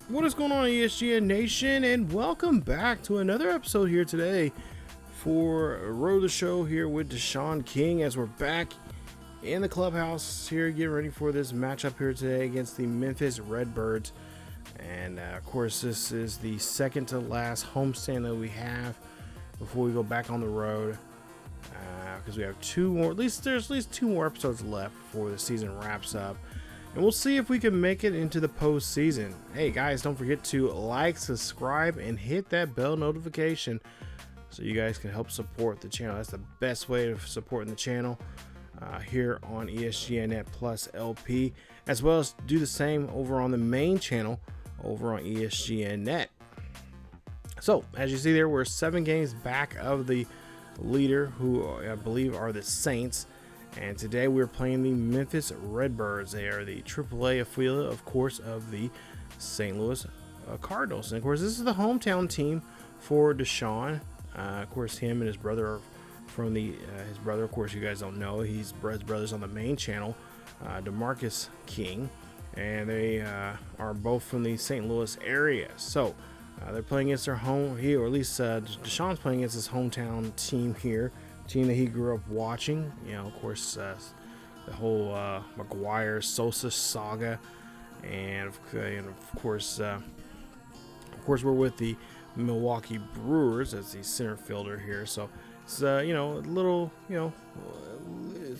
What is going on, ESGN Nation, and welcome back to another episode here today for Road to the Show here with Deshaun King, as we're back in the clubhouse here getting ready for this matchup here today against the Memphis Redbirds. And of course, this is the second to last homestand that we have before we go back on the road, because we have two more, there's at least two more episodes left before the season wraps up. And we'll see if we can make it into the postseason. Hey guys, don't forget to like, subscribe, and hit that bell notification so you guys can help support the channel. That's the best way of supporting the channel here on ESGNet Plus LP, as well as do the same over on the main channel over on ESGNet. So as you see there, we're 7 games back of the leader, who I believe are the Saints. And today we're playing the Memphis Redbirds. They are the AAA affiliate, of course, of the St. Louis Cardinals. And of course, this is the hometown team for Deshaun. Of course, him and his brother are from his brother, of course, you guys don't know. His brother's on the main channel, DeMarcus King. And they are both from the St. Louis area. So they're playing against their home here, or at least Deshaun's playing against his hometown team here. Team that he grew up watching, you know, of course, the whole McGuire Sosa saga, and of course, we're with the Milwaukee Brewers as the center fielder here. So it's you know, a little, you know,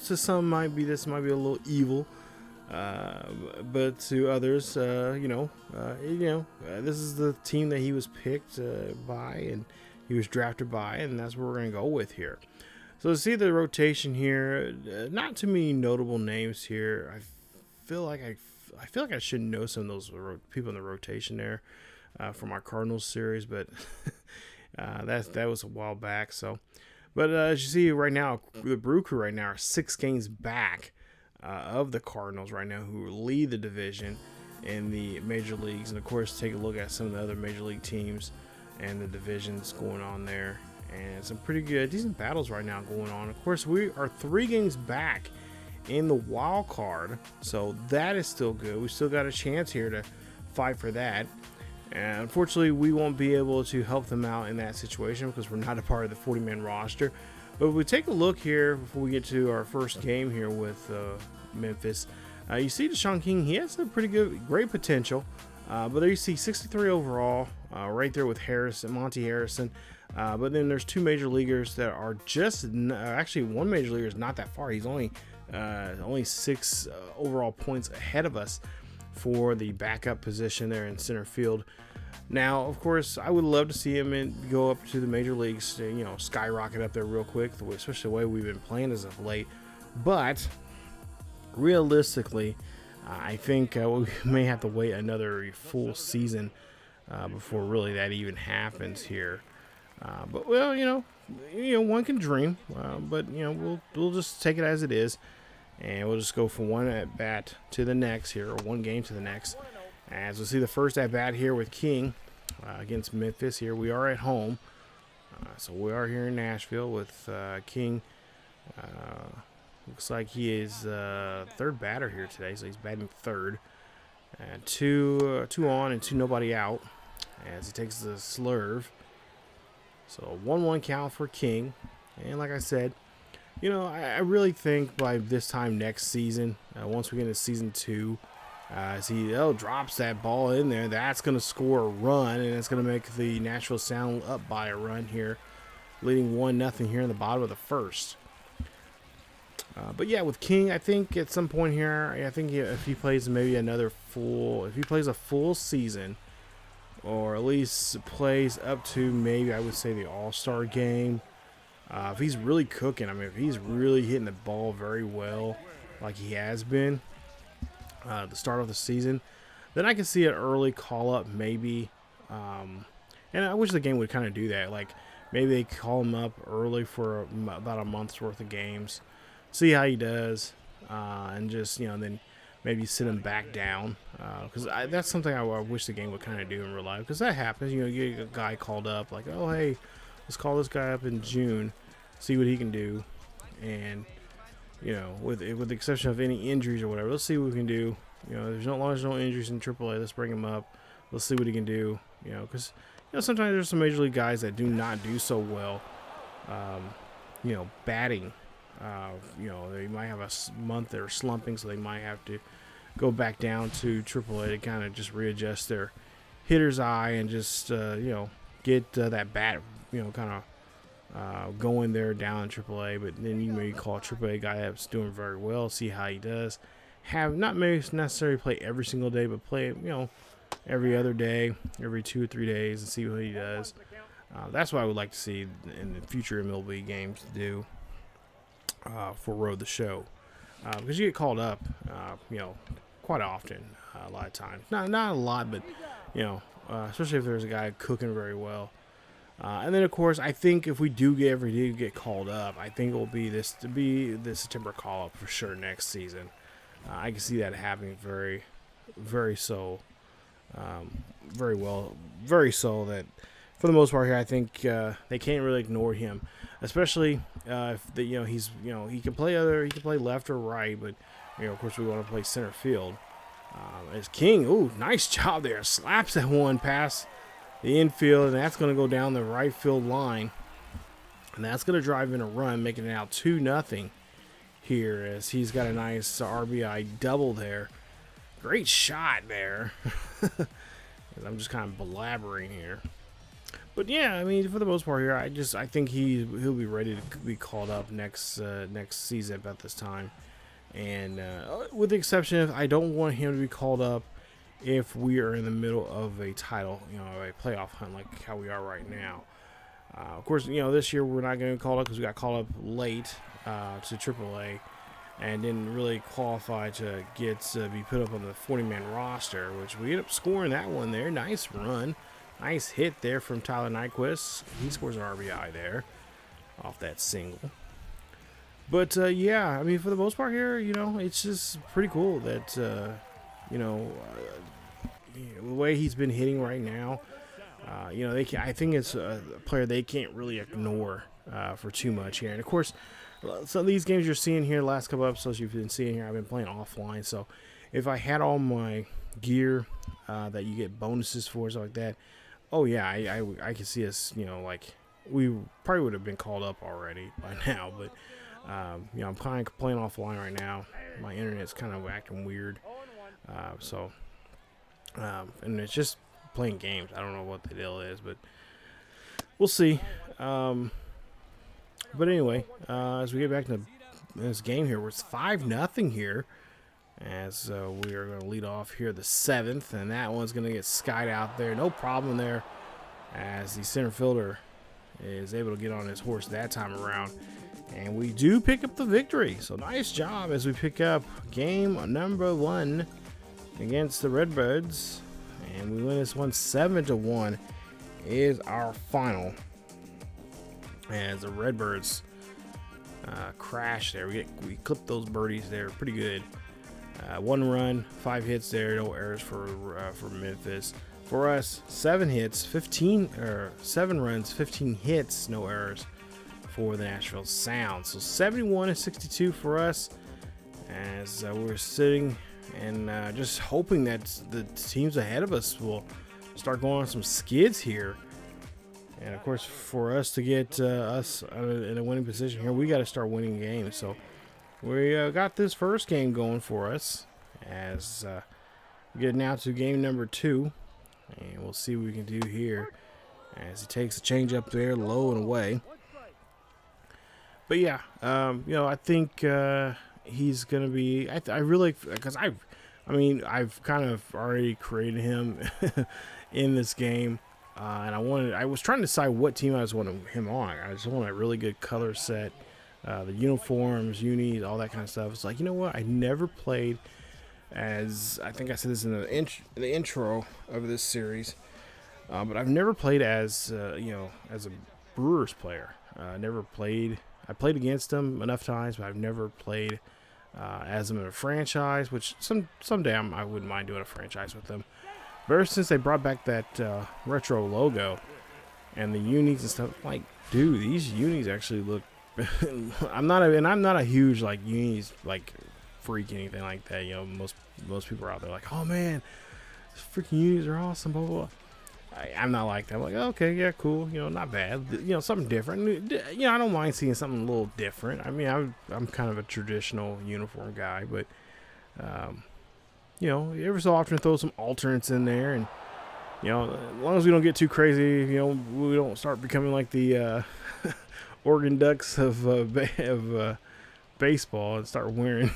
to some this might be a little evil, but to others, this is the team that he was picked by and he was drafted by, and that's what we're gonna go with here. So to see the rotation here, not too many notable names here. I feel like I should know some of those people in the rotation there from our Cardinals series, but that was a while back. So, but as you see right now, the Brew Crew right now are 6 games back of the Cardinals right now, who lead the division in the major leagues. And of course, take a look at some of the other major league teams and the divisions going on there. And some pretty good, decent battles right now going on. Of course, we are 3 games back in the wild card, so that is still good. We still got a chance here to fight for that. And unfortunately, we won't be able to help them out in that situation because we're not a part of the 40-man roster. But if we take a look here before we get to our first game here with Memphis, you see Deshaun King. He has a great potential. But there you see 63 overall, right there with Monty Harrison. But then there's 2 major leaguers that are actually one major leaguer is not that far. He's only 6 overall points ahead of us for the backup position there in center field. Now, of course, I would love to see him go up to the major leagues, skyrocket up there real quick, especially the way we've been playing as of late. But realistically, I think we may have to wait another full season before really that even happens here. But one can dream. But we'll just take it as it is, and we'll just go from one at bat to the next here, or one game to the next. As we'll see the first at bat here with King against Memphis. Here we are at home, so we are here in Nashville with King. Looks like he is third batter here today, so he's batting third. And two on and 2 nobody out as he takes the slurve. So 1-1 count for King. And like I said, I really think by this time next season, once we get into season 2, as he drops that ball in there, that's going to score a run, and it's going to make the Nashville Sound up by a run here, leading 1-0 here in the bottom of the first. But yeah, with King, I think at some point here, I think if he plays maybe if he plays a full season, or at least plays up to maybe I would say the All-Star game, if he's really cooking, if he's really hitting the ball very well, like he has been at the start of the season, then I can see an early call-up maybe. And I wish the game would kind of do that. Like maybe they call him up early for about a month's worth of games, see how he does, and just then maybe sit him back down, because that's something I wish the game would kind of do in real life, because that happens. You get a guy called up like, oh hey, let's call this guy up in June, see what he can do, and with the exception of any injuries or whatever, let's see what we can do. There's no injuries in AAA. Let's bring him up. let's see what he can do. Because sometimes there's some major league guys that do not do so well. Batting. They might have a month they're slumping, so they might have to go back down to AAA to kind of just readjust their hitter's eye and just get that bat kind of going there down in AAA. But then you call a AAA guy that's doing very well, see how he does. Have not maybe necessarily play every single day, but play every other day, every 2 or 3 days, and see what he does. That's what I would like to see in the future MLB games do for Road the Show, because you get called up, quite often, a lot of times. Not a lot, but especially if there's a guy cooking very well. And then of course, I think if we do get called up, I think it will be the September call up for sure next season. I can see that happening very, very so. Very well, very so that for the most part here, I think they can't really ignore him, especially if he can play left or right, but of course we want to play center field. As King, ooh, nice job there, slaps that one past the infield, and that's going to go down the right field line, and that's going to drive in a run, making it out 2-0 here as he's got a nice RBI double there. Great shot there. I'm just kind of blabbering here. But yeah, I mean, for the most part here, I think he'll be ready to be called up next season about this time. And with the exception of, I don't want him to be called up if we are in the middle of a title, a playoff hunt like how we are right now. Of course, this year we're not going to be called up because we got called up late to AAA. And didn't really qualify to be put up on the 40-man roster, which we ended up scoring that one there. Nice run. Nice hit there from Tyler Nyquist. He scores an RBI there off that single. But, yeah, I mean, for the most part here, it's just pretty cool that, the way he's been hitting right now, I think it's a player they can't really ignore for too much here. And, of course, some of these games you're seeing here, the last couple episodes you've been seeing here, I've been playing offline. So if I had all my gear that you get bonuses for, stuff like that, oh yeah, I can see us, we probably would have been called up already by now. But I'm kind of playing offline right now. My internet's kind of acting weird, and it's just playing games. I don't know what the deal is, but we'll see. But anyway, as we get back to this game here, it's 5-0 here. As we are going to lead off here the 7th, and that one's going to get skied out there. No problem there, as the center fielder is able to get on his horse that time around. And we do pick up the victory. So nice job as we pick up game number 1 against the Redbirds. And we win this one 7-1 is our final. As the Redbirds crash there. We clipped those birdies there pretty good. 1 run, 5 hits there, no errors for Memphis. For us, 7 runs, 15 hits, no errors for the Nashville Sound. So 71-62 for us, as we're sitting and just hoping that the teams ahead of us will start going on some skids here. And, of course, for us to get us in a winning position here, we got to start winning games. So we got this first game going for us as we get now to game number 2. And we'll see what we can do here as he takes a change up there low and away. But, yeah, I think he's going to be – I really – because I've kind of already created him in this game. And I was trying to decide what team I just wanted him on. I just want a really good color set, the uniforms, unis, all that kind of stuff. It's like, you know what? I never played as, I think I said this in the intro of this series, but I've never played as as a Brewers player. I played against them enough times, but I've never played as them in a franchise. Which someday I wouldn't mind doing a franchise with them. But ever since they brought back that retro logo and the unis and stuff, like, dude, these unis actually look. I'm not a huge unis freak, anything like that. Most people are out there like, oh man, freaking unis are awesome, blah, blah, blah. I'm not like that. I'm like, okay, yeah, cool. Not bad. Something different. I don't mind seeing something a little different. I mean, I'm kind of a traditional uniform guy, but, every so often throw some alternates in there. And, as long as we don't get too crazy, we don't start becoming like the Oregon Ducks of baseball and start wearing,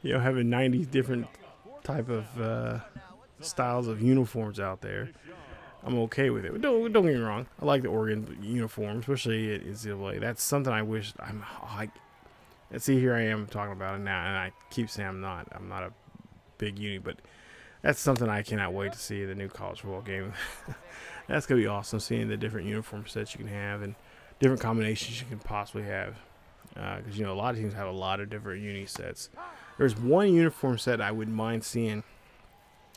having 90 different type of styles of uniforms out there. I'm okay with it. But don't get me wrong. I like the Oregon uniform, especially at NCAA. That's something I wish I'm like. And see, here I am talking about it now, and I keep saying I'm not a big uni, but that's something I cannot wait to see in the new college football game. That's gonna be awesome, seeing the different uniform sets you can have and different combinations you can possibly have. Because a lot of teams have a lot of different uni sets. There's one uniform set I wouldn't mind seeing,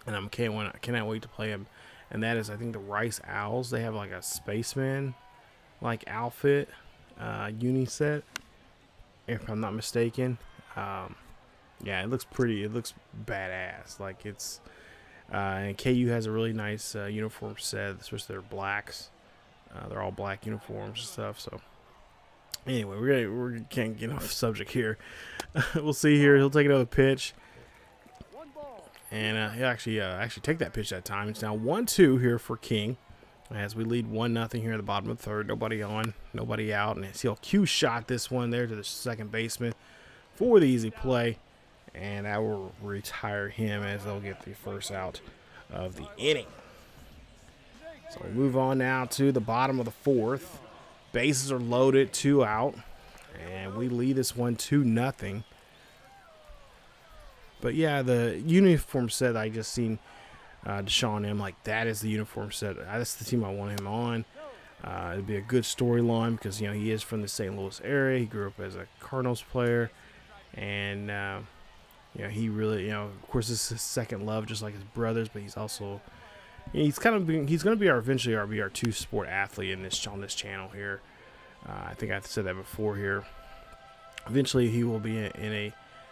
and I cannot wait to play them. And that is, I think, the Rice Owls. They have like a spaceman like outfit uni set, if I'm not mistaken. Yeah, it looks pretty. It looks badass. Like it's and KU has a really nice uniform set, especially their blacks. They're all black uniforms and stuff. So anyway, we can't get off subject here. We'll see here. He'll take another pitch. And he'll actually take that pitch that time. It's now 1-2 here for King, as we lead 1-0 here at the bottom of the third. Nobody on, nobody out. And he'll cue shot this one there to the second baseman for the easy play. And that will retire him, as they'll get the first out of the inning. So we move on now to the bottom of the fourth. Bases are loaded, 2 out. And we lead this one 2-0. But yeah, the uniform set I just seen Deshaun M, like that is the uniform set. That's the team I want him on. It'd be a good storyline because he is from the St. Louis area. He grew up as a Cardinals player, and he really of course this is his second love, just like his brothers. But he's also he's going to be eventually our 2 sport athlete on this channel here. I think I've said that before here. Eventually, he will be in a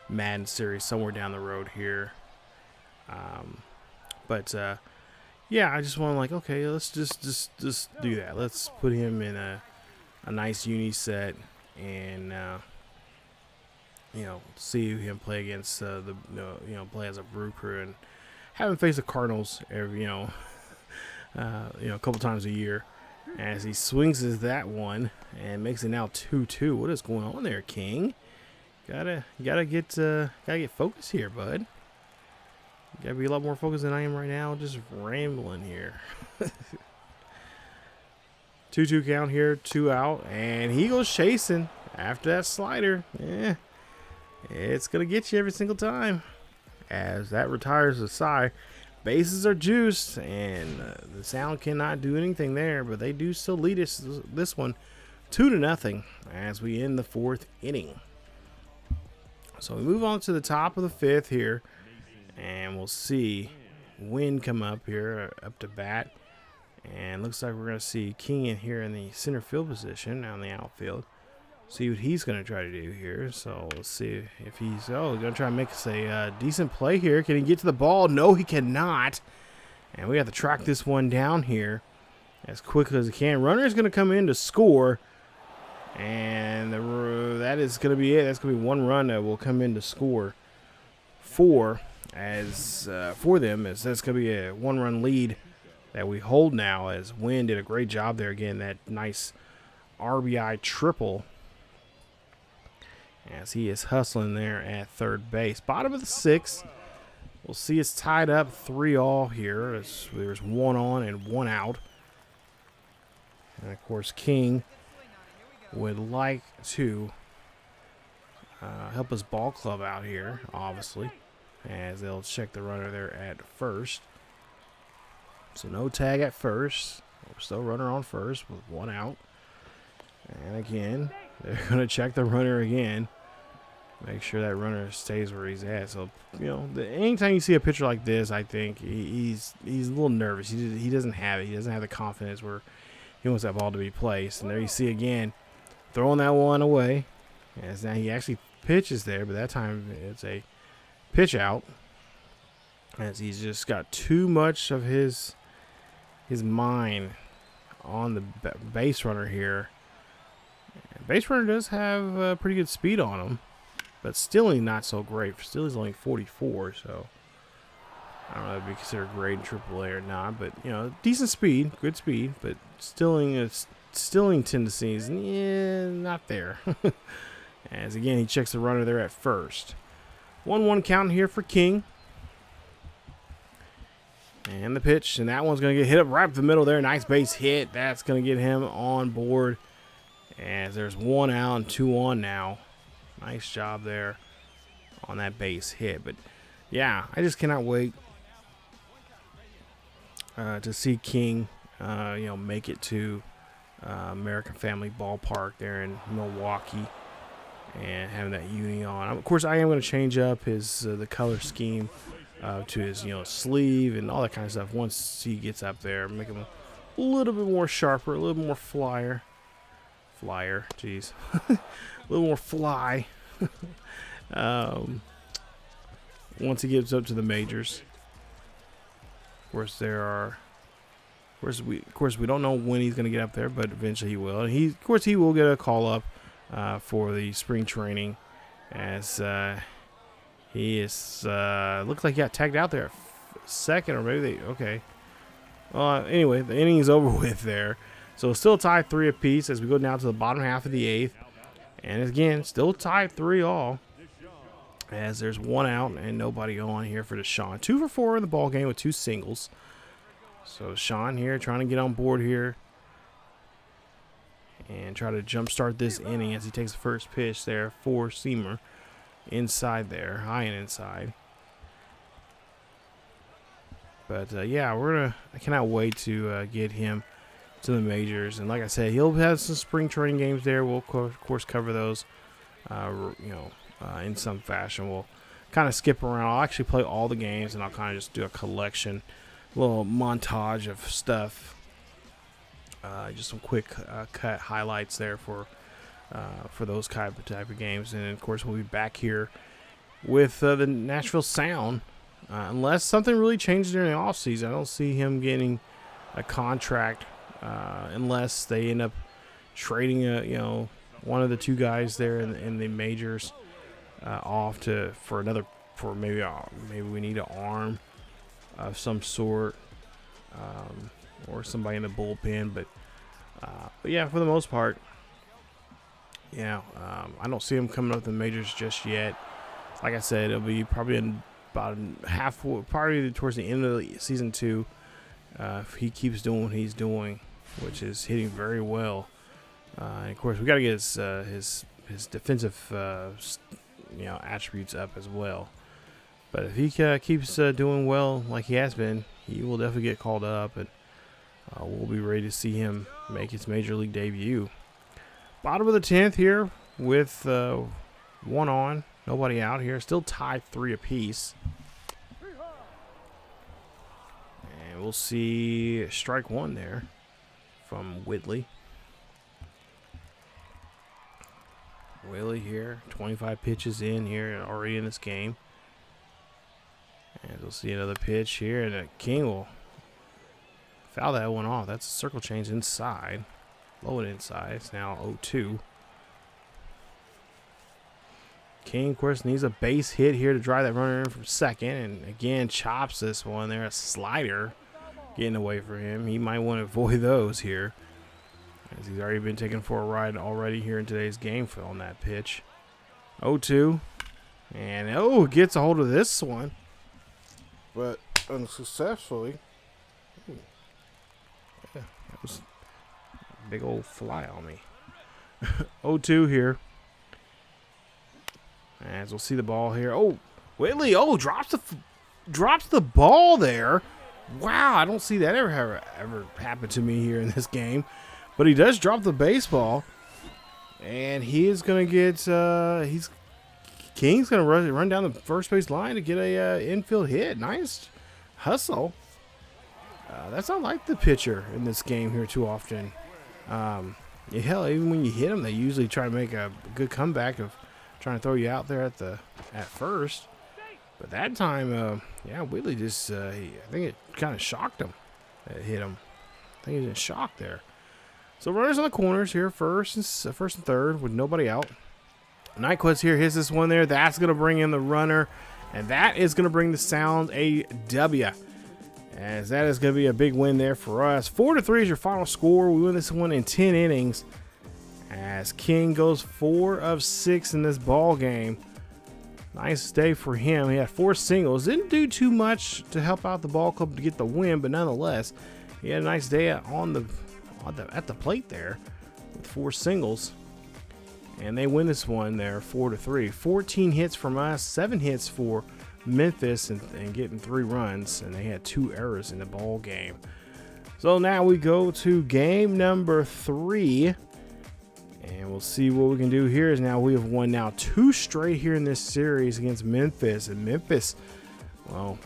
Madden series somewhere down the road here. But yeah, I just want to like, okay, let's just do that. Let's put him in a nice uni set and see him play against play as a Brew Crew and have him face the Cardinals every a couple times a year. As he swings at that one and makes it now 2-2. What is going on there, King? Gotta get focused here, bud. Gotta be a lot more focused than I am right now. Just rambling here. 2-2 count here, 2 out, and he goes chasing after that slider. Yeah, it's gonna get you every single time. As that retires a sigh. Bases are juiced, and the Sound cannot do anything there, but they do still lead us this one 2-0 as we end the 4th inning. So we move on to the top of the 5th here, and we'll see Wynn come up here, up to bat. And looks like we're going to see King in here in the center field position on the outfield. See what he's going to try to do here. So let's see if he's going to try and make us a decent play here. Can he get to the ball? No, he cannot. And we have to track this one down here as quickly as he can. Runner is going to come in to score. And that is going to be it. That's going to be one run that will come in to score for them. As that's going to be a 1-run lead that we hold now, as Wynn did a great job there again. That nice RBI triple, as he is hustling there at third base. Bottom of the 6th. We'll see it's tied up 3-3 here. As there's 1 on and 1 out. And of course, King would like to help his ball club out here, obviously, as they'll check the runner there at first. So no tag at first. We're still runner on first with 1 out. And again, they're going to check the runner again. Make sure that runner stays where he's at. So, anytime you see a pitcher like this, I think he's a little nervous. He doesn't have it. He doesn't have the confidence where he wants that ball to be placed. And there you see again, throwing that one away. As now he actually pitches there, but that time it's a pitch out. as he's just got too much of his mind on the base runner here. And base runner does have pretty good speed on him, but stealing not so great. Stealing's only 44, so I don't know if it'd be considered great in AAA or not, but you know, decent speed, good speed, but stealing tendencies, yeah, not there. As again, he checks the runner there at first. 1-1 count here for King. And the pitch, and that one's going to get hit up right up the middle there. Nice base hit. That's going to get him on board. As there's 1 out and 2 on now. Nice job there on that base hit. But yeah, I just cannot wait to see King, make it to American Family Ballpark there in Milwaukee and having that uni on. Of course, I am going to change up his the color scheme to his sleeve and all that kind of stuff once he gets up there. Make him a little bit more sharper, a little bit more flyer, jeez, a little more fly. Once he gets up to the majors. Of course, we don't know when he's going to get up there, but eventually he will. And he will get a call up for the spring training, as he is looks like he got tagged out there second, or maybe okay. Anyway, the inning is over with there, so still tied 3 apiece as we go down to the bottom half of the 8th, and again still tied 3-all. As there's 1 out and nobody on here for Deshaun. 2 for 4 in the ball game with 2 singles. So Sean here trying to get on board here and try to jumpstart this inning as he takes the first pitch there for Seamer inside there, high and inside. But yeah, I cannot wait to get him to the majors. And like I said, he'll have some spring training games there. We'll of course cover those. In some fashion. We'll kind of skip around. I'll actually play all the games, and I'll kind of just do a collection, little montage of stuff. Just some quick cut highlights there for those type of games. And of course, we'll be back here with the Nashville Sound, unless something really changes during the offseason. I don't see him getting a contract unless they end up trading one of the 2 guys there in the majors. Off for maybe we need an arm of some sort, or somebody in the bullpen, but yeah, for the most part, yeah, I don't see him coming up with the majors just yet. Like I said, it'll be probably in about probably towards the end of the season 2, if he keeps doing what he's doing, which is hitting very well. And of course, we got to get his defensive attributes up as well. But if he keeps doing well like he has been, he will definitely get called up, and we'll be ready to see him make his major league debut. Bottom of the 10th here with 1 on, nobody out here, still tied 3 apiece. And we'll see strike 1 there from Whitley. Willie here, 25 pitches in here already in this game. And we'll see another pitch here, and King will foul that one off. That's a circle change inside. Low and inside. It's now 0-2. King, of course, needs a base hit here to drive that runner in from second. And again, chops this one there. A slider getting away from him. He might want to avoid those here, as he's already been taken for a ride already here in today's game on that pitch. 0-2. And, gets a hold of this one, but unsuccessfully. Yeah, that was a big old fly on me. 0-2 here. As we'll see the ball here. Whitley, drops the ball there. Wow, I don't see that ever happen to me here in this game. But he does drop the baseball, and he is going to get King's going to run down the first base line to get a infield hit. Nice hustle. That's not like the pitcher in this game here too often. Hell, even when you hit them, they usually try to make a good comeback of trying to throw you out there at first. But that time, yeah, Whitley just, I think it kind of shocked him. It hit him. I think he was in shock there. So runners on the corners here, first and third with nobody out. Nyquist here hits this one there. That's going to bring in the runner. And that is going to bring the Sound a W. As that is going to be a big win there for us. 4-3 is your final score. We win this one in 10 innings. As King goes 4 of 6 in this ball game. Nice day for him. He had 4 singles. Didn't do too much to help out the ball club to get the win, but nonetheless, he had a nice day at the plate there with 4 singles. And they win this one there 4-3. 14 hits from us, 7 hits for Memphis, and getting 3 runs. And they had 2 errors in the ball game. So now we go to game number 3. And we'll see what we can do here. Is now we have won now 2 straight here in this series against Memphis. And Memphis, well,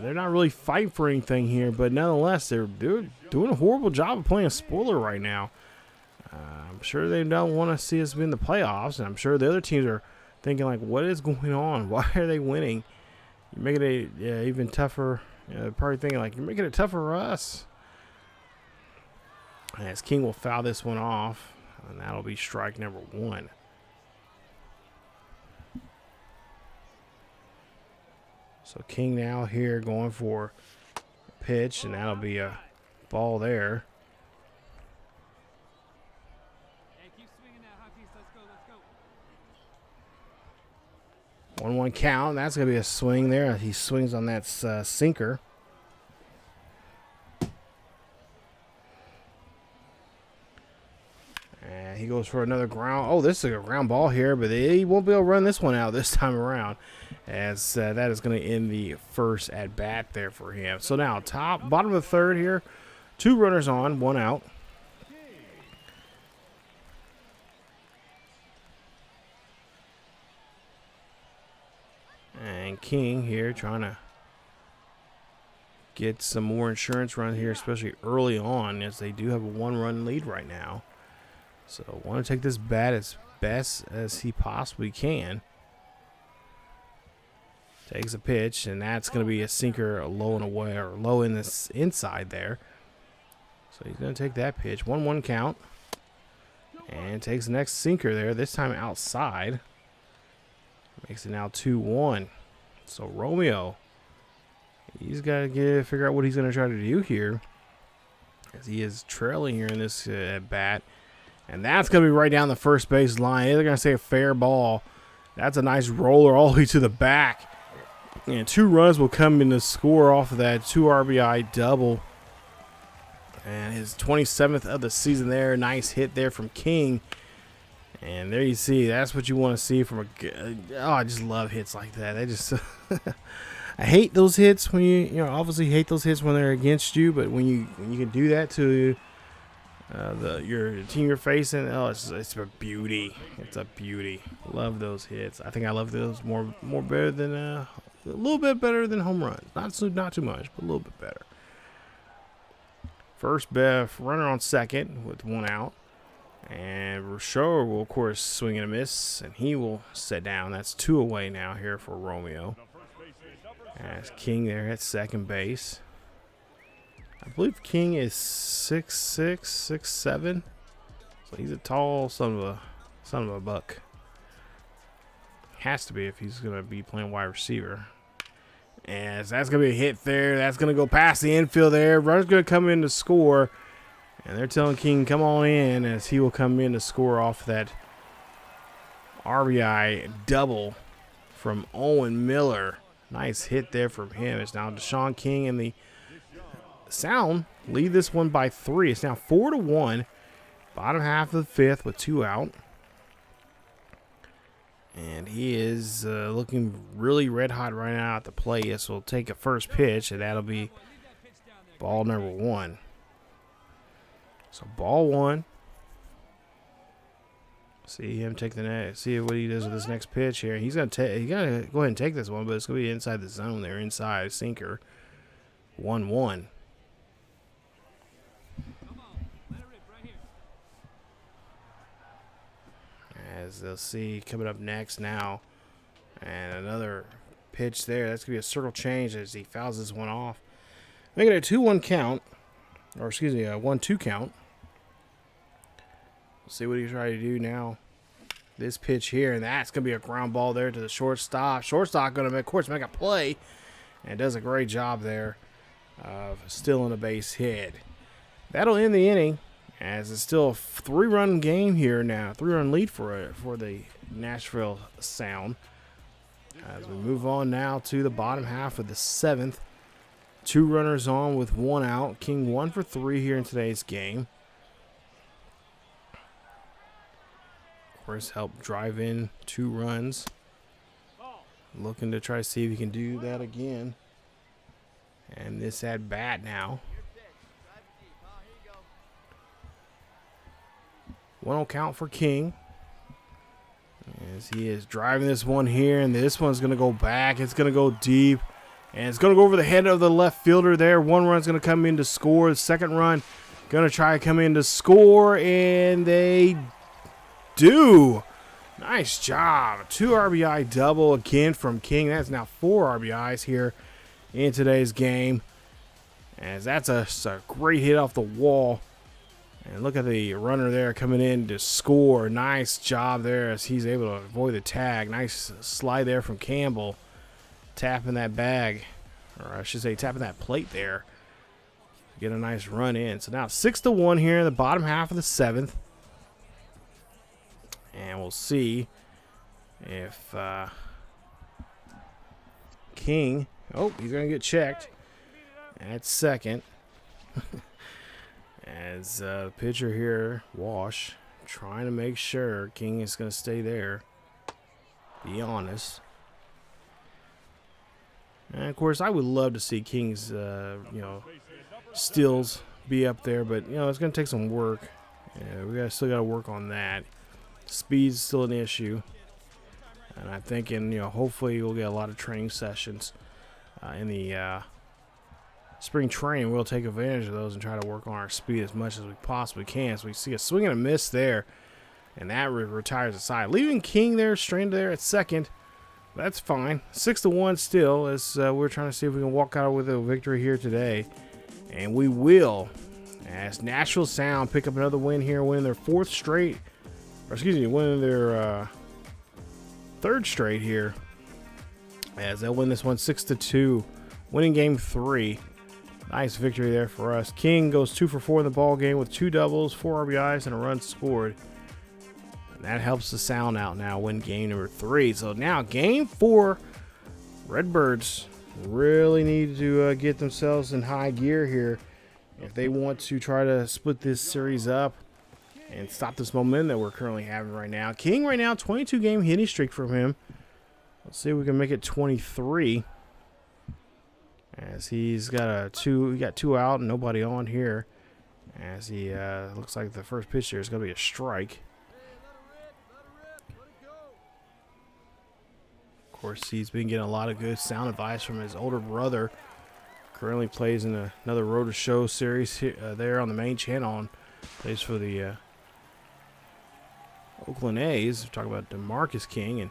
they're not really fighting for anything here, but nonetheless, they're doing a horrible job of playing a spoiler right now. I'm sure they don't want to see us win the playoffs, and I'm sure the other teams are thinking like, what is going on? Why are they winning? You're making it even tougher. Probably thinking like, you're making it tougher for us. As King will foul this one off. And that'll be strike number 1. So King now here going for a pitch, and that'll be a ball there. 1-1 count. That's going to be a swing there. He swings on that sinker. He goes for another ground. Oh, this is a ground ball here, but he won't be able to run this one out this time around, as that is going to end the first at bat there for him. So now bottom of the third here, 2 runners on, 1 out. And King here trying to get some more insurance run here, especially early on, as they do have a 1-run lead right now. So want to take this bat as best as he possibly can. Takes a pitch, and that's going to be a sinker low and away, or low in this inside there. So he's going to take that pitch. 1-1 count. And takes the next sinker there, this time outside. Makes it now 2-1. So Romeo, he's got to figure out what he's going to try to do here, as he is trailing here in this at bat. And that's going to be right down the first base line. They're going to say a fair ball. That's a nice roller all the way to the back. And 2 runs will come in to score off of that 2 RBI double. And his 27th of the season there. Nice hit there from King. And there you see, that's what you want to see from a. Oh, I just love hits like that. They just. I hate those hits when you obviously hate those hits when they're against you, but when you can do that to your team you're facing, oh, it's a beauty. It's a beauty. Love those hits. I think I love those more better than a little bit better than home runs. Not too much, but a little bit better. First runner on second with 1 out. And Rashad will, of course, swing and a miss, and he will sit down. That's 2 away now here for Romeo. As King there at second base. I believe King is 6'6", 6'7". So he's a tall son of a buck. Has to be if he's going to be playing wide receiver. As that's going to be a hit there. That's going to go past the infield there. Runner's going to come in to score. And they're telling King, come on in, as he will come in to score off that RBI double from Owen Miller. Nice hit there from him. It's now Deshaun King and the Sound lead this one by 3. It's now 4-1. Bottom half of the 5th with 2 out. And he is looking really red hot right now at the plate. So we'll take a first pitch, and that'll be ball number 1. So ball 1. See him take the net. See what he does with this next pitch here. He's gonna go ahead and take this one, but it's gonna be inside the zone there, inside sinker. 1-1. As they'll see coming up next now, and another pitch there. That's going to be a circle change as he fouls this one off. Make it a 2-1 count. Or excuse me, a 1-2 count. Let's see what he's trying to do now. This pitch here, and that's going to be a ground ball there to the shortstop. Shortstop going to, of course, make a play. And does a great job there of stealing a base hit. That'll end the inning, as it's still a 3-run game here now. 3-run lead for the Nashville Sound. As we move on now to the bottom half of the 7th. 2 runners on with 1 out. King 1 for 3 here in today's game. Of course, help drive in 2 runs. Looking to try to see if he can do that again. And this at bat now. 1-0 count for King. As he is driving this one here, and this one's going to go back. It's going to go deep. And it's going to go over the head of the left fielder there. 1 run's going to come in to score. The 2nd run going to try to come in to score, and they do. Nice job. 2 RBI double again from King. That's now 4 RBIs here in today's game. As that's a great hit off the wall. And look at the runner there coming in to score. Nice job there as he's able to avoid the tag. Nice slide there from Campbell. Tapping that bag, or I should say tapping that plate there. Get a nice run in. So now 6-1 here in the bottom half of the 7th. And we'll see if King, he's going to get checked at second. As the pitcher here, Wash, trying to make sure King is going to stay there. Be honest. And of course, I would love to see King's, steals be up there, but it's going to take some work. Yeah, we still got to work on that. Speed's still an issue, and I'm thinking, hopefully we'll get a lot of training sessions in the spring training. We'll take advantage of those and try to work on our speed as much as we possibly can. So we see a swing and a miss there, and that retires the side, leaving King there, stranded there at second. That's fine. 6-1 still, as we're trying to see if we can walk out with a victory here today. And we will, as Nashville Sound pick up another win here, winning their 4th straight, or excuse me, winning their 3rd straight here, as they'll win this one 6-2, winning game 3. Nice victory there for us. King goes 2 for 4 in the ball game with 2 doubles, 4 RBIs, and a run scored. That helps the Sound out now, win game number 3. So now game 4, Redbirds really need to get themselves in high gear here if they want to try to split this series up and stop this momentum that we're currently having right now. King right now, 22-game hitting streak from him. Let's see if we can make it 23. As he's got he got 2 out and nobody on here. As he looks like the first pitch here is going to be a strike. Of course, he's been getting a lot of good sound advice from his older brother. Currently plays in another Road to Show series here, there on the main channel. And plays for the Oakland A's. We're talking about DeMarcus King, and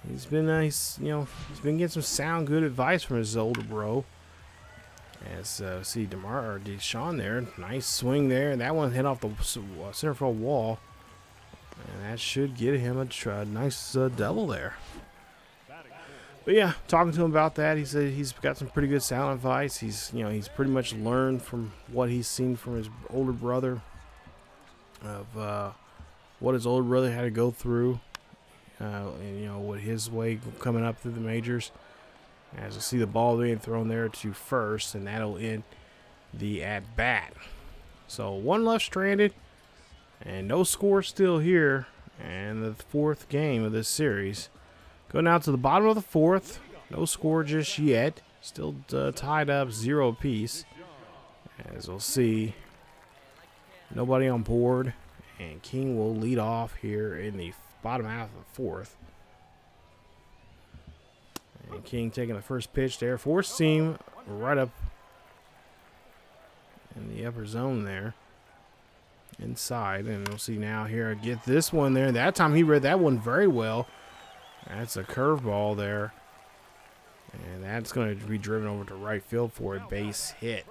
he's been he's been getting some sound good advice from his older bro. As see Deshaun there, nice swing there, and that one hit off the center field wall, and that should get him a nice double there. But yeah, talking to him about that, he said he's got some pretty good sound advice. He's pretty much learned from what he's seen from his older brother, of what his older brother had to go through, and what his way coming up through the majors. As you see the ball being thrown there to first, and that'll end the at bat. So 1 left stranded, and no score still here, and the 4th game of this series. Going out to the bottom of the 4th. No score just yet. Still tied up 0 apiece. As we'll see, nobody on board. And King will lead off here in the bottom half of the 4th. And King taking the first pitch there. 4-seam right up in the upper zone there. Inside. And we'll see now here. Get this one there. That time he read that one very well. That's a curveball there. And that's going to be driven over to right field for a base hit.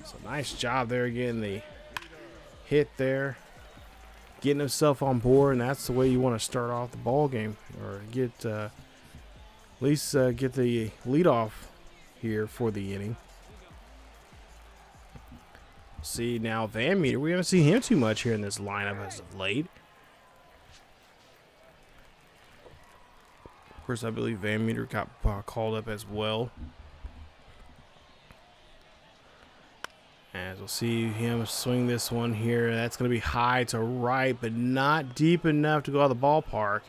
So nice job there getting the hit there. Getting himself on board, and that's the way you want to start off the ball game, or get at least get the leadoff here for the inning. See now Van Meter, we haven't seen him too much here in this lineup as of late. Of course, I believe Van Meter got called up as well. As we'll see him swing this one here. That's going to be high to right, but not deep enough to go out of the ballpark.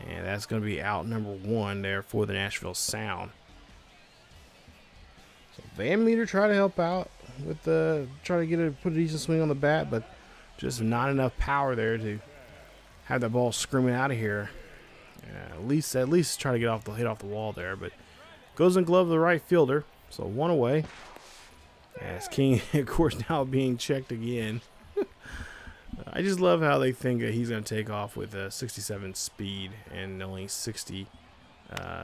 And that's going to be out number 1 there for the Nashville Sound. So Van Meter try to help out with try to put a decent swing on the bat, but just not enough power there to have that ball screaming out of here. At least try to hit off the wall there, but goes in glove of the right fielder. So 1 away. As King, of course, now being checked again. I just love how they think that he's going to take off with a 67 speed and only 60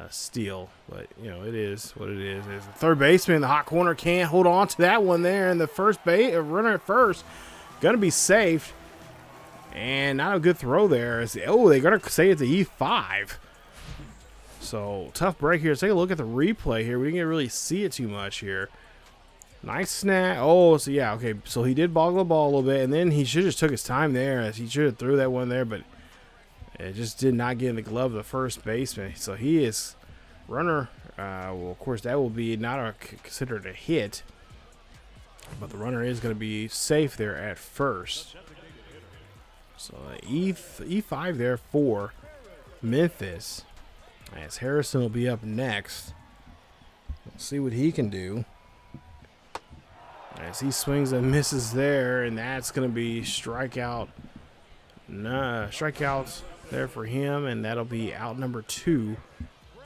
steal. But, you know, it is what it is. As the third baseman in the hot corner can't hold on to that one there. And the runner at first going to be safe. And not a good throw there. They're going to say it's an E5. So, tough break here. Let's take a look at the replay here. We didn't really see it too much here. Nice snap. Oh, so yeah, okay. So he did boggle the ball a little bit, and then he should have just took his time there, as he should have threw that one there, but it just did not get in the glove of the first baseman. So he is runner. Well, of course, that will be not considered a hit, but the runner is going to be safe there at first. So E5 there for Memphis. As Harrison will be up next. Let's see what he can do. As he swings and misses there, and that's going to be strikeout. Strikeouts there for him, and that'll be out number 2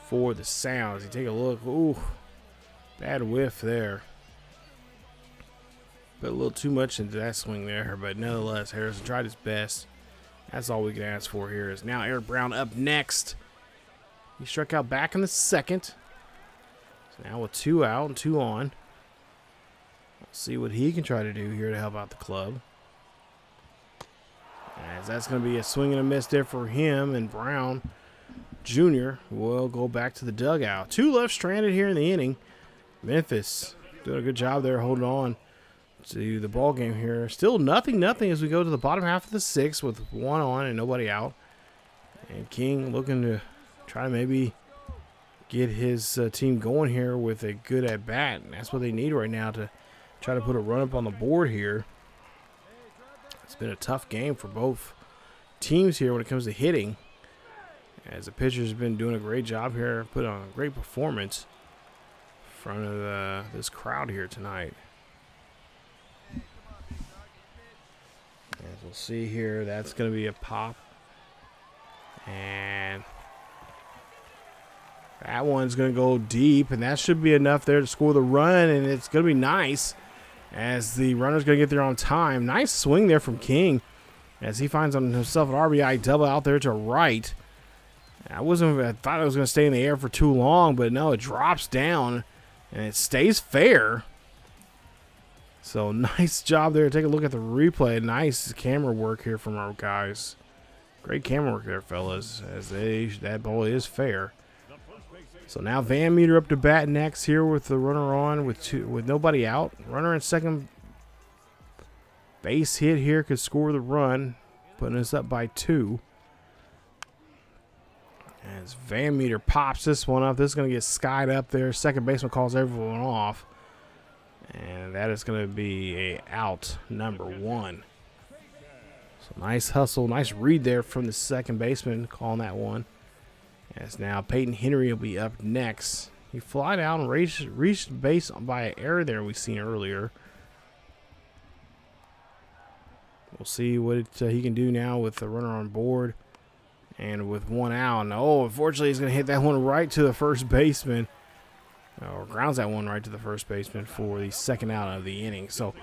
for the Sounds. You take a look. Ooh, bad whiff there. Put a little too much into that swing there, but nonetheless, Harrison tried his best. That's all we can ask for here. Is now Eric Brown up next. He struck out back in the second. So now with 2 out and 2 on. See what he can try to do here to help out the club. As that's going to be a swing and a miss there for him, and Brown Jr. will go back to the dugout. 2 left stranded here in the inning. Memphis doing a good job there holding on to the ball game here. Still nothing as we go to the bottom half of the 6th with 1 on and nobody out. And King looking to try to maybe get his team going here with a good at-bat. And that's what they need right now to try to put a run up on the board here. It's been a tough game for both teams here when it comes to hitting, as the pitcher's been doing a great job here, put on a great performance in front of this crowd here tonight. As we'll see here, that's going to be a pop, and that one's going to go deep, and that should be enough there to score the run, and it's going to be nice. As the runner's going to get there on time. Nice swing there from King as he finds on himself an RBI double out there to right. I thought it was going to stay in the air for too long, but no, it drops down and it stays fair. So nice job there. Take a look at the replay. Nice camera work here from our guys. Great camera work there, fellas, as that ball is fair. So now Van Meter up to bat next here with the runner on with nobody out. Runner in second base hit here could score the run, putting us up by 2. As Van Meter pops this one up, this is going to get skied up there. Second baseman calls everyone off, and that is going to be a out number 1. So nice hustle, nice read there from the second baseman calling that one. As now Peyton Henry will be up next. He flied out and reached base by an error there we seen earlier. We'll see what he can do now with the runner on board and with 1 out. And unfortunately, he's going to hit that one right to the first baseman. Or grounds that one right to the first baseman for the second out of the inning. So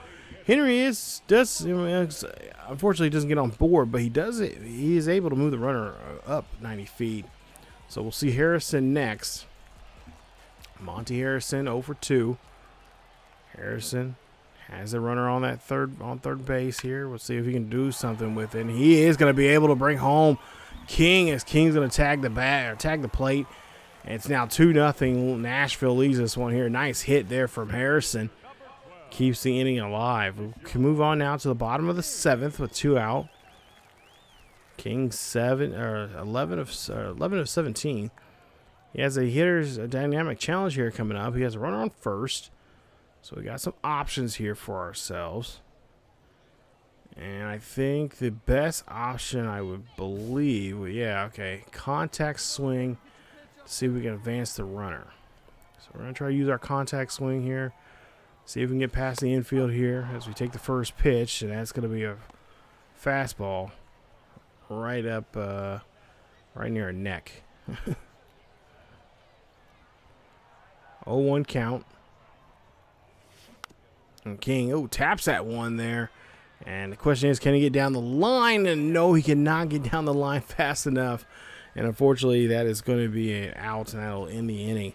Henry unfortunately doesn't get on board, but he is able to move the runner up 90 feet. So we'll see Harrison next. Monty Harrison 0 for 2. Harrison has a runner on that third base here. We'll see if he can do something with it. And he is going to be able to bring home King, as King's going to tag the plate. And it's now 2-0. Nashville leads this one here. Nice hit there from Harrison. Keeps the inning alive. We can move on now to the bottom of the 7th with 2 out. King 11 of 17. He has a dynamic challenge here coming up. He has a runner on first. So we got some options here for ourselves. And I think the best option, I would believe, contact swing. See if we can advance the runner. So we're going to try to use our contact swing here. See if we can get past the infield here as we take the first pitch. And that's going to be a fastball right up, right near our neck. 0-1 count. And King, taps that one there. And the question is, can he get down the line? And no, he cannot get down the line fast enough. And unfortunately, that is going to be an out, and that'll end the inning.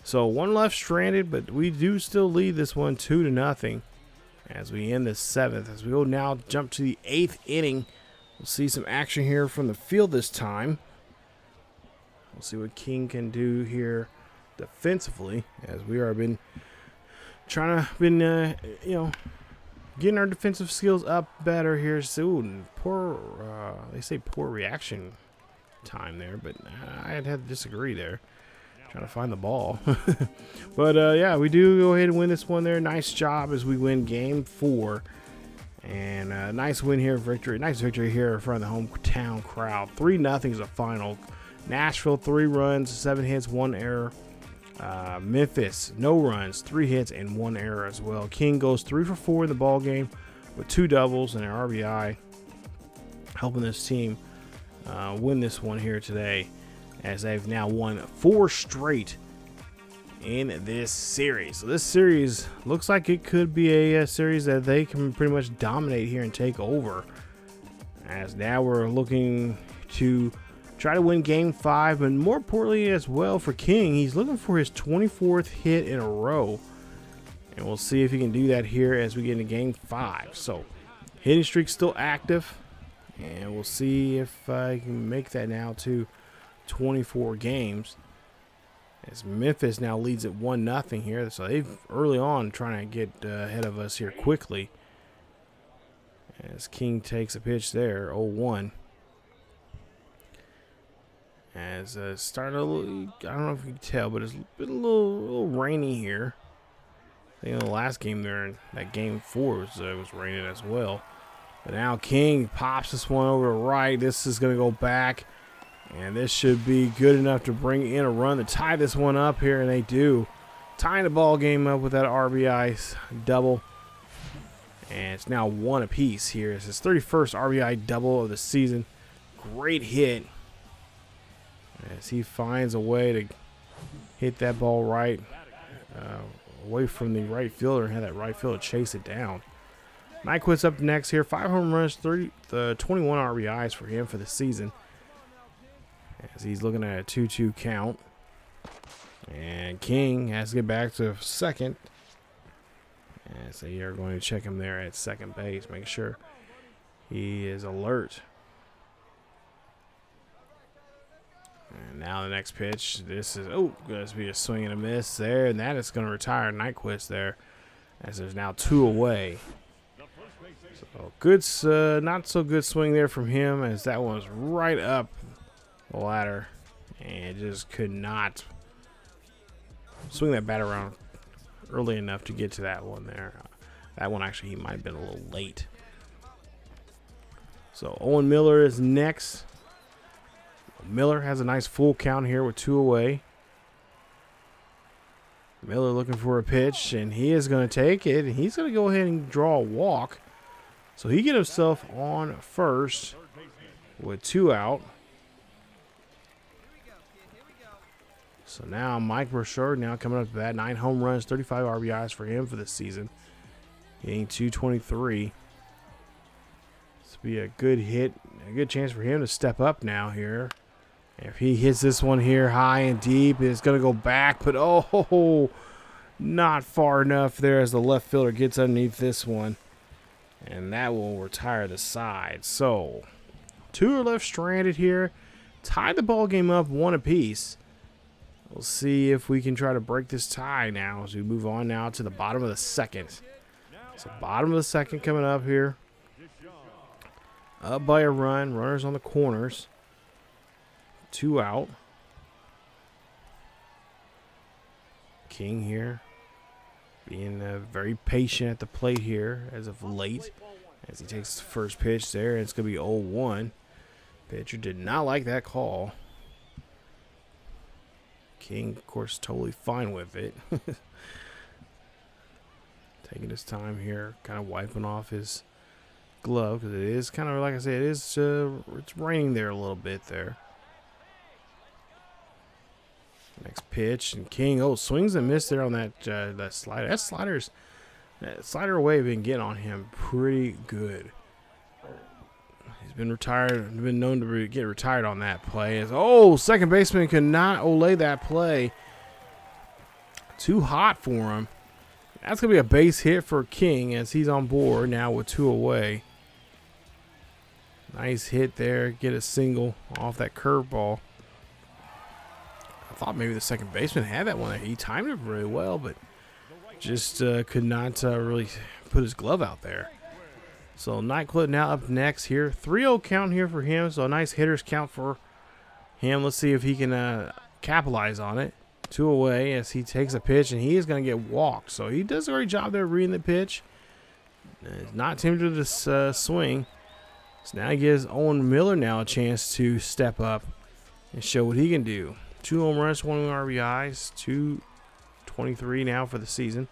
So one left stranded, but we do still lead this one 2-0 as we end the 7th. As we will now jump to the 8th inning. We'll see some action here from the field this time. We'll see what King can do here defensively, as we are getting our defensive skills up better here. So they say poor reaction time there, but I'd have to disagree there. Trying to find the ball. But we do go ahead and win this one there. Nice job as we win game 4. And a nice win here, victory. Nice victory here in front of the hometown crowd. 3-0 is the final. Nashville, 3 runs, 7 hits, 1 error. Memphis, no runs, 3 hits, and 1 error as well. King goes 3 for 4 in the ball game with 2 doubles and an RBI, helping this team win this one here today, as they've now won 4 straight in this series. So this series looks like it could be a series that they can pretty much dominate here and take over, as now we're looking to try to win game 5, but more importantly as well for King, he's looking for his 24th hit in a row, and we'll see if he can do that here as we get into game 5. So hitting streak still active, and we'll see if I can make that now to 24 games, as Memphis now leads at 1-0 here. So they've early on trying to get ahead of us here quickly, as King takes a pitch there. 0-1. As started a little, I don't know if you can tell, but it's been a little rainy here. I think in the last game there, that game 4 was raining as well. But now King pops this one over to right. This is going to go back, and this should be good enough to bring in a run to tie this one up here, and they do. Tying the ball game up with that RBI double. And it's now 1 apiece here. It's his 31st RBI double of the season. Great hit, as he finds a way to hit that ball right away from the right fielder and have that right fielder chase it down. Nyquist's up next here. 5 home runs, 21 RBIs for him for the season, as he's looking at a 2-2 count. And King has to get back to second, and so you're going to check him there at second base, make sure he is alert. And now the next pitch. This is going to be a swing and a miss there, and that is going to retire Nyquist there, as there's now 2 away. So good, not so good swing there from him, as that one was right up the ladder and just could not swing that bat around early enough to get to that one there. That one actually, he might have been a little late. So Owen Miller is next. Miller has a nice full count here with 2 away. Miller looking for a pitch, and he is going to take it. He's going to go ahead and draw a walk. So he gets himself on first with 2 out. So now Mike Rashad now coming up to bat. 9 home runs, 35 RBIs for him for the season. Hitting 223. This will be a good hit, a good chance for him to step up now here. If he hits this one here high and deep, it's going to go back. But, oh, not far enough there as the left fielder gets underneath this one. And that will retire the side. So, 2 are left stranded here. Tie the ball game up 1 apiece. We'll see if we can try to break this tie now as we move on now to the bottom of the 2nd. So, bottom of the 2nd coming up here. Up by a run. Runners on the corners. 2 out. King here being very patient at the plate here as of late as he takes the first pitch there. And it's going to be 0-1. Pitcher did not like that call. King, of course, totally fine with it. Taking his time here, kind of wiping off his glove because it is kind of, like I said, it is it's raining there a little bit there. Next pitch, and King, swings and misses there on that slider. That slider wave been getting on him pretty good. He's been retired, been known to get retired on that play. Second baseman could not olay that play. Too hot for him. That's going to be a base hit for King as he's on board now with 2 away. Nice hit there. Get a single off that curveball. I thought maybe the second baseman had that one. He timed it really well, but just could not really put his glove out there. So Nyquist now up next here. 3-0 count here for him. So a nice hitter's count for him. Let's see if he can capitalize on it. 2 away as he takes a pitch, and he is going to get walked. So he does a great job there reading the pitch. Not tempted to swing. So now he gives Owen Miller now a chance to step up and show what he can do. 2 home runs, 1 RBIs, 223 now for the season.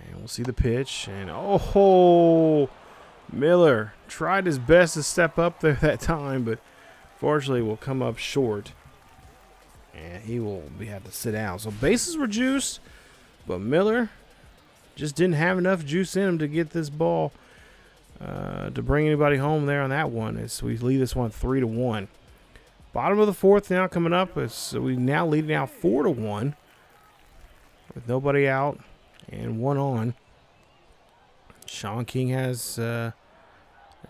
And we'll see the pitch. And Miller tried his best to step up there that time, but fortunately will come up short. And he will have to sit down. So bases were juiced, but Miller just didn't have enough juice in him to get this ball to bring anybody home there on that one. We lead this one 3-1. Bottom of the 4th now coming up. We now lead now 4-1 with nobody out and 1 on. Sean King has a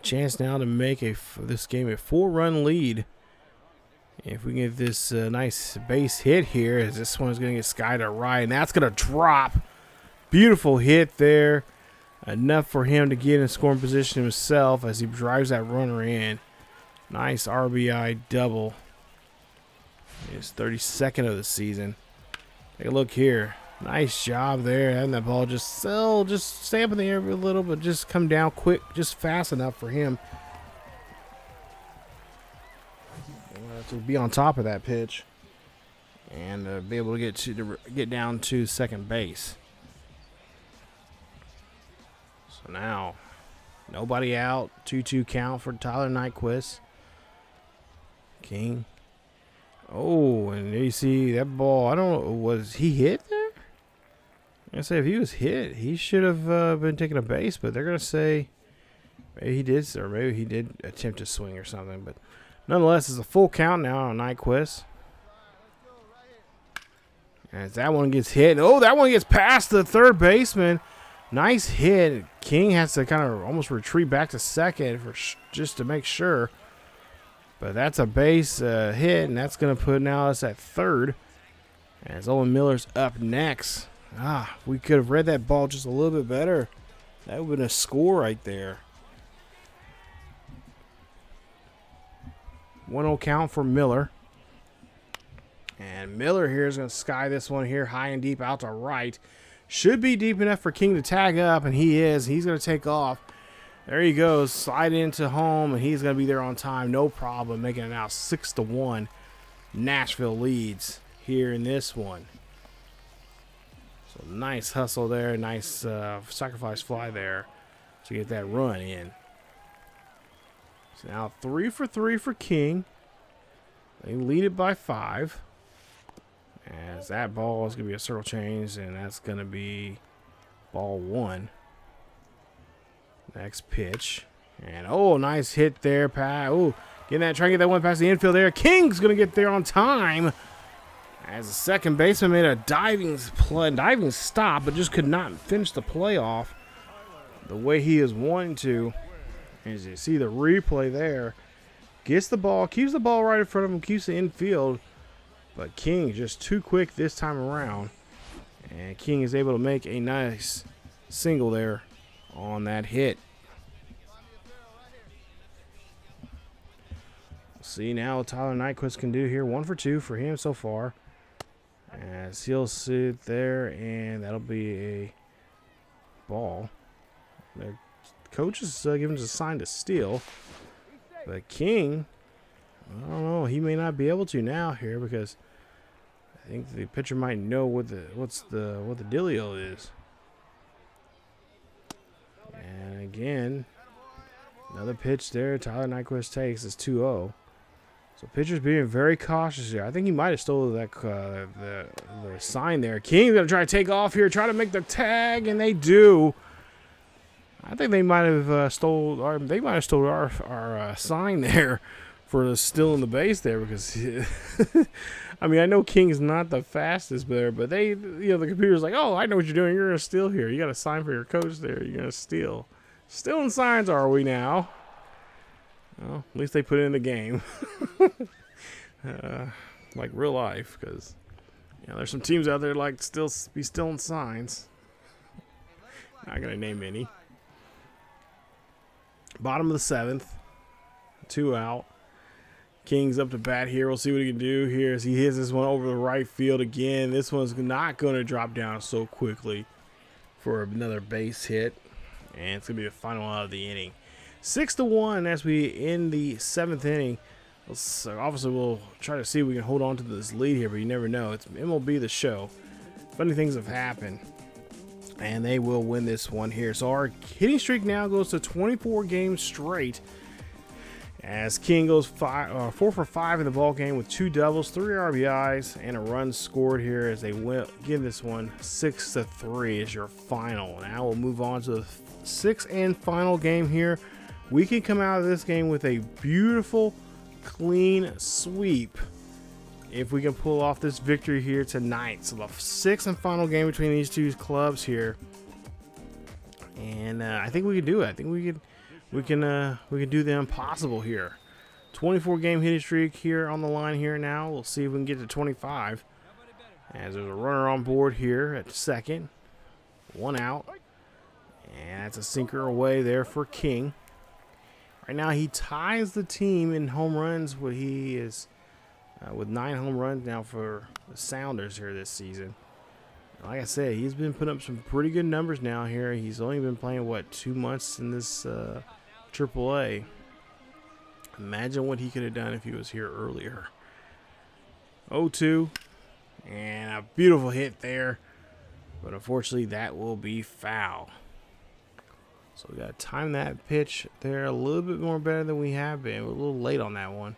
chance now to make this game a 4-run lead. If we can get this nice base hit here, as this one is going to get skied to right, and that's going to drop. Beautiful hit there. Enough for him to get in scoring position himself as he drives that runner in. Nice RBI double. His 32nd of the season. Take a look here. Nice job there. And that ball just stay up in the air a little, but just come down quick, just fast enough for him to be on top of that pitch and be able to get down to second base. So now, nobody out. 2-2 count for Tyler Nyquist. King. And you see that ball. I don't know. Was he hit there? I say if he was hit, he should have been taking a base, but they're going to say maybe he did, or maybe he did attempt to swing or something. But nonetheless, it's a full count now on Nyquist. As that one gets hit. That one gets past the third baseman. Nice hit. King has to kind of almost retreat back to second just to make sure. But that's a base hit, and that's going to put now us at third. As Owen Miller's up next. We could have read that ball just a little bit better. That would have been a score right there. 1-0 count for Miller. And Miller here is going to sky this one here high and deep out to right. Should be deep enough for King to tag up, and he is. He's going to take off. There he goes. Slide into home, and he's going to be there on time. No problem. Making it now 6-1. Nashville leads here in this one. So nice hustle there. Nice sacrifice fly there to get that run in. So now 3 for 3 for King. They lead it by 5. As that ball is going to be a circle change, and that's going to be ball 1. Next pitch. And nice hit there, Pat. Getting Trying to get that one past the infield there. King's going to get there on time. As the second baseman made a diving stop, but just could not finish the play off the way he is wanting to. As you see the replay there, gets the ball, keeps the ball right in front of him, keeps the infield, but King is just too quick this time around. And King is able to make a nice single there on that hit. See now what Tyler Nyquist can do here. 1 for 2 for him so far. As he'll sit there, and that'll be a ball. The coach is giving us a sign to steal. But King, I don't know, he may not be able to now here because I think the pitcher might know what the dealio is. And again, another pitch there. Tyler Nyquist takes is 2-0. So pitcher's being very cautious here. I think he might have stolen that the sign there. King's gonna try to take off here, try to make the tag, and they do. I think they might have stole our sign there for stealing the base there because I mean I know King's not the fastest there, but the computer's like, oh, I know what you're doing. You're gonna steal here. You got a sign for your coach there. You're gonna steal. Stealing signs, are we now? Well, at least they put it in the game. Like real life, because there's some teams out there like still be stealing signs. Not gonna name any. Bottom of the 7th, 2 out. King's up to bat here. We'll see what he can do here as he hits this one over the right field again. This one's not going to drop down so quickly for another base hit, and it's going to be the final out of the inning. 6-1 as we end the 7th inning. So obviously, we'll try to see if we can hold on to this lead here, but you never know. It's MLB The Show. Funny things have happened, and they will win this one here. So our hitting streak now goes to 24 games straight as King goes 4 for 5 in the ball game with 2 doubles, 3 RBIs, and a run scored here as they give this one 6-3 as your final. Now we'll move on to the 6th and final game here. We can come out of this game with a beautiful, clean sweep if we can pull off this victory here tonight. So the 6th and final game between these two clubs here, and I think we can do it. I think we can do the impossible here. 24 game hitting streak here on the line here now. We'll see if we can get to 25. As there's a runner on board here at second, 1 out, and that's a sinker away there for King. Right now, he ties the team in home runs. Where he is with 9 home runs now for the Sounders here this season. Like I said, he's been putting up some pretty good numbers now here. He's only been playing, 2 months in this AAA. Imagine what he could have done if he was here earlier. 0-2, and a beautiful hit there. But unfortunately, that will be foul. So we got to time that pitch there a little bit more better than we have been. We're a little late on that one.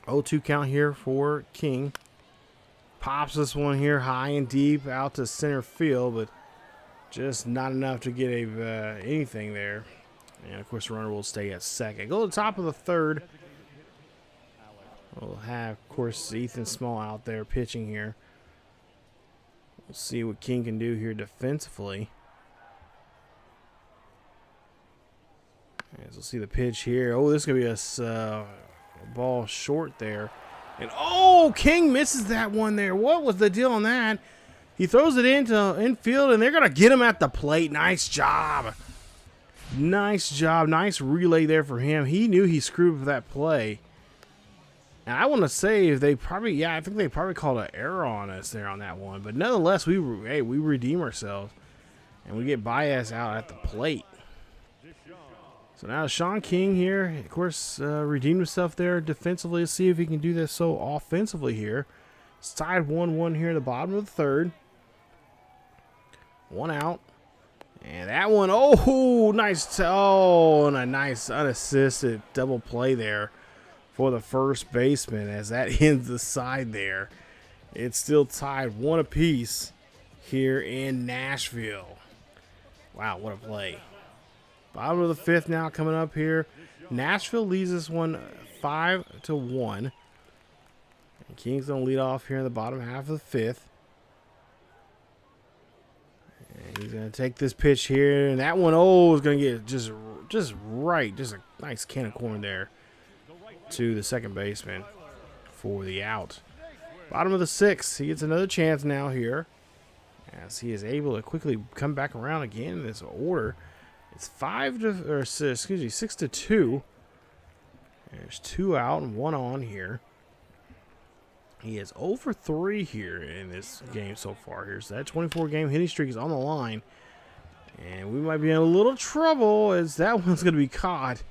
0-2 count here for King. Pops this one here high and deep out to center field, but just not enough to get anything there. And, of course, the runner will stay at second. Go to the top of the 3rd. We'll have, of course, Ethan Small out there pitching here. We'll see what King can do here defensively. As we'll see the pitch here. Oh, this is going to be a ball short there. And, oh, King misses that one there. What was the deal on that? He throws it into infield, and they're going to get him at the plate. Nice job. Nice job. Nice relay there for him. He knew he screwed up that play. And I want to say I think they probably called an error on us there on that one. But nonetheless, we redeem ourselves, and we get Baez out at the plate. So now Sean King here, of course, redeemed himself there defensively. Let's see if he can do this so offensively here. It's tied 1-1 here at the bottom of the 3rd. 1 out. And that one, nice. And a nice unassisted double play there for the first baseman as that ends the side there. It's still tied 1 apiece here in Nashville. Wow, what a play Bottom of the 5th now coming up here. Nashville leads this one 5-1. And King's going to lead off here in the bottom half of the 5th. And he's going to take this pitch here. And that one, is going to get just right. Just a nice can of corn there to the second baseman for the out. Bottom of the 6th. He gets another chance now here, as he is able to quickly come back around again in this order. It's 6-2. There's 2 out and 1 on here. He is 0 for 3 here in this game so far. Here's that 24-game hitting streak is on the line. And we might be in a little trouble, as that one's going to be caught.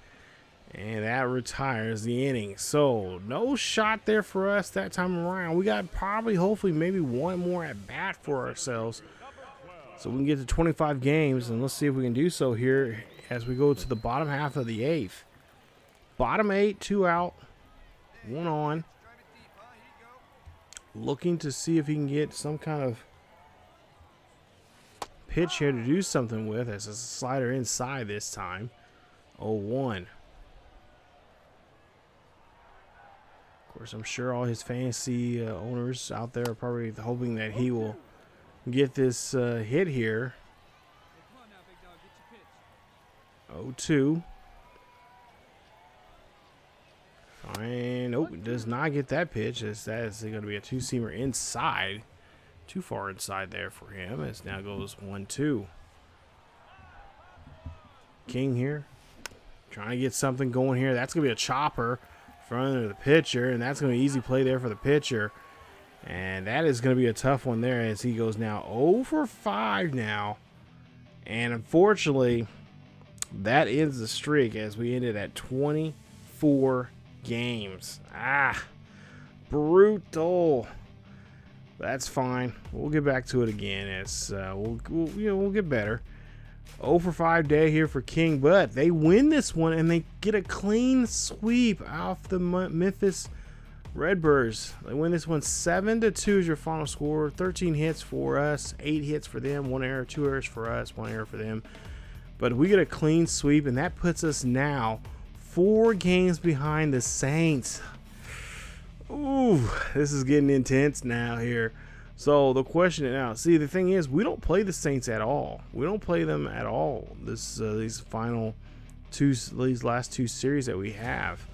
And that retires the inning. So no shot there for us that time around. We got probably, hopefully, maybe one more at bat for ourselves, so we can get to 25 games. And let's see if we can do so here as we go to the bottom half of the 8th. Bottom 8, 2 out, 1 on. Looking to see if he can get some kind of pitch here to do something with, as a slider inside this time. 0-1. Of course, I'm sure all his fantasy owners out there are probably hoping that he will get this hit here. 0-2. Fine. Nope, does not get that pitch, as that is going to be a 2-seamer inside. Too far inside there for him, as now goes 1-2. King here, trying to get something going here. That's going to be a chopper in front of the pitcher, and that's going to be an easy play there for the pitcher. And that is going to be a tough one there, as he goes now 0 for 5 now. And unfortunately, that ends the streak, as we ended at 24 games. Brutal. That's fine. We'll get back to it again, as we'll get better. 0 for 5 day here for King, but they win this one and they get a clean sweep off the Memphis Redbirds. They win this one 7-2 is your final score. 13 hits for us, 8 hits for them, 1 error, 2 errors for us, 1 error for them. But we get a clean sweep, and that puts us now 4 games behind the Saints. Ooh, this is getting intense now here. So the question now, see, the thing is, we don't play the Saints at all. We don't play them at all. These last 2 series that we have.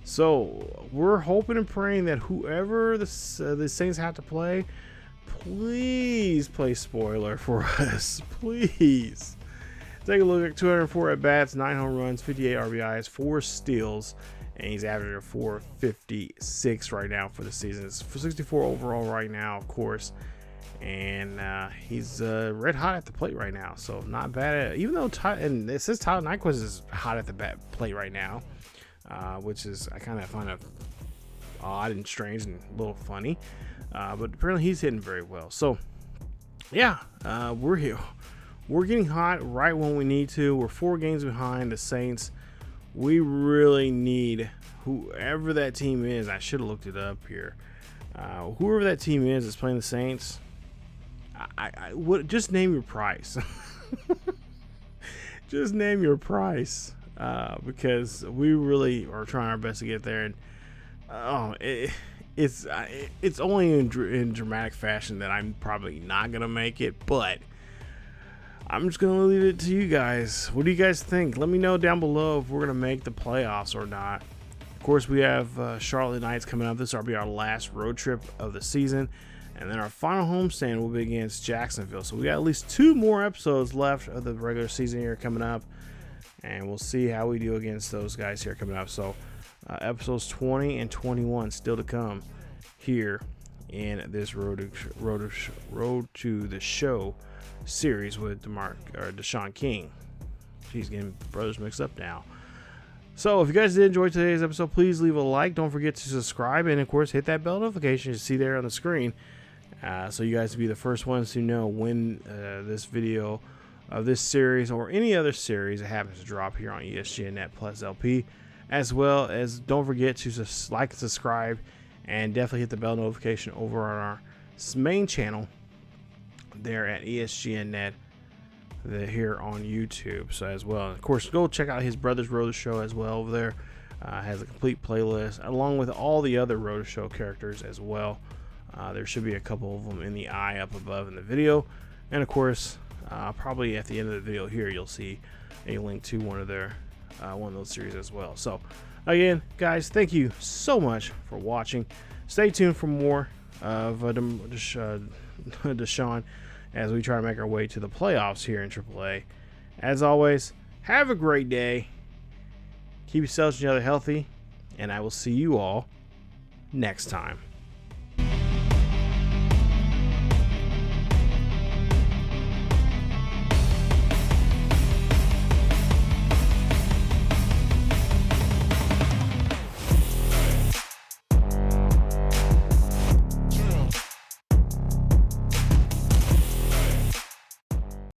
So we're hoping and praying that whoever the Saints have to play, please play spoiler for us, please. Take a look at 204 at bats, 9 home runs, 58 RBIs, 4 steals. And he's averaging a 456 right now for the season. It's 64 overall right now, of course. And he's red hot at the plate right now. So not bad. Even though and it says Tyler Nyquist is hot at the plate right now, which is, I kind of find it odd and strange and a little funny. But apparently he's hitting very well. So yeah, we're here. We're getting hot right when we need to. We're 4 games behind the Saints. We really need whoever that team is. I should have looked it up here. Whoever that team is that's playing the Saints, I would just name your price. Just name your price, because we really are trying our best to get there. And it's only in dramatic fashion that I'm probably not gonna make it, but I'm just going to leave it to you guys. What do you guys think? Let me know down below if we're going to make the playoffs or not. Of course, we have Charlotte Knights coming up. This will be our last road trip of the season. And then our final homestand will be against Jacksonville. So we got at least 2 more episodes left of the regular season here coming up. And we'll see how we do against those guys here coming up. So episodes 20 and 21 still to come here in this Road to the Show series with Deshaun King. He's getting brothers mixed up now. So if you guys did enjoy today's episode, please leave a like. Don't forget to subscribe, and of course hit that bell notification you see there on the screen, so you guys will be the first ones to know when this video of this series or any other series that happens to drop here on ESGNet Plus LP. As well as, don't forget to like and subscribe, and definitely hit the bell notification over on our main channel there at ESGNet here on YouTube. So as well, of course, go check out his brother's Road to Show as well over there. Has a complete playlist along with all the other Road to Show characters as well. There should be a couple of them in the eye up above in the video, and of course, probably at the end of the video here, you'll see a link to one of those series as well. So again, guys, thank you so much for watching. Stay tuned for more of Deshaun as we try to make our way to the playoffs here in AAA. As always, have a great day. Keep yourselves and each other healthy, and I will see you all next time.